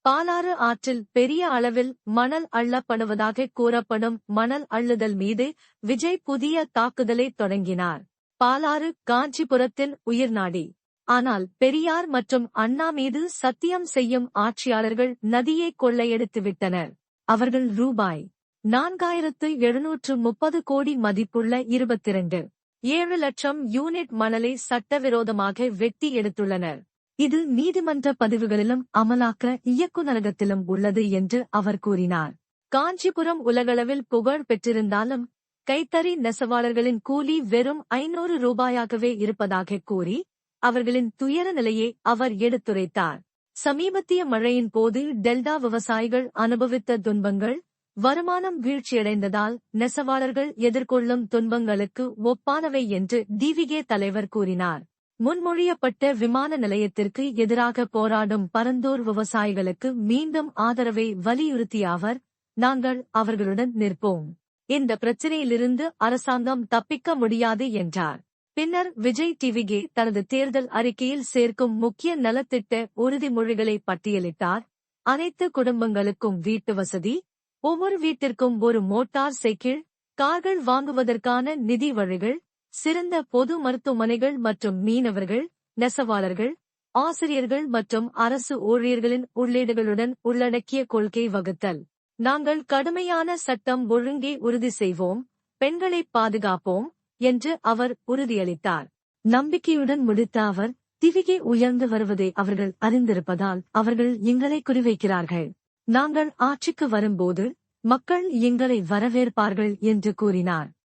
பாலாறு ஆற்றில் பெரிய அளவில் மணல் அள்ளப்படுவதாக கூறப்படும் மணல் அள்ளுதல் மீது விஜய் புதிய தாக்குதலை தொடங்கினார். பாலாறு காஞ்சிபுரத்தின் உயிர்நாடி. ஆனால் பெரியார் மற்றும் அண்ணா மீது சத்தியம் செய்யும் ஆட்சியாளர்கள் நதியை கொள்ளையடித்துவிட்டனர். அவர்கள் ரூபாய் 4730 கோடி மதிப்புள்ள 22.7 லட்சம் யூனிட் மணலை சட்டவிரோதமாக வெட்டி எடுத்துள்ளனர். இது நீதிமன்ற பதிவுகளிலும் அமலாக்க இயக்குநரகத்திலும் உள்ளது என்று அவர் கூறினார். காஞ்சிபுரம் உலகளவில் புகழ் பெற்றிருந்தாலும் கைத்தறி நெசவாளர்களின் கூலி வெறும் 500 ரூபாயாகவே இருப்பதாக கூறி அவர்களின் துயர நிலையை அவர் எடுத்துரைத்தார். சமீபத்திய மழையின் போது டெல்டா விவசாயிகள் அனுபவித்த துன்பங்கள், வருமானம் வீழ்ச்சியடைந்ததால் நெசவாளர்கள் எதிர்கொள்ளும் துன்பங்களுக்கு ஒப்பானவை என்று டிவிகே தலைவர் கூறினார். முன்மொழியப்பட்ட விமான நிலையத்திற்கு எதிராக போராடும் பரந்தூர் விவசாயிகளுக்கு மீண்டும் ஆதரவை வலியுறுத்திய அவர், நாங்கள் அவர்களுடன் நிற்போம். இந்த பிரச்சினையிலிருந்து அரசாங்கம் தப்பிக்க முடியாது என்றார். பின்னர் விஜய் டிவிகே தனது தேர்தல் அறிக்கையில் சேர்க்கும் முக்கிய நலத்திட்ட உறுதிமொழிகளை பட்டியலிட்டார். அனைத்து குடும்பங்களுக்கும் வீட்டு வசதி, ஒவ்வொரு வீட்டிற்கும் ஒரு மோட்டார் சைக்கிள், கார்கள் வாங்குவதற்கான நிதி வழிகள், சிறந்த பொது மருத்துவமனைகள் மற்றும் மீனவர்கள், நெசவாளர்கள், ஆசிரியர்கள் மற்றும் அரசு ஊழியர்களின் உள்ளீடுகளுடன் உள்ளடக்கிய கொள்கை வகுத்தல். நாங்கள் கடுமையான சட்டம் ஒழுங்கை உறுதி செய்வோம், பெண்களை பாதுகாப்போம் என்று அவர் உறுதியளித்தார். நம்பிக்கையுடன் முடித்த அவர், டிவிகே உயர்ந்து வருவதை அவர்கள் அறிந்திருப்பதால் அவர்கள் எங்களை குறிவைக்கிறார்கள். நாங்கள் ஆட்சிக்கு வரும்போது மக்கள் எங்களை வரவேற்பார்கள் என்று கூறினார்.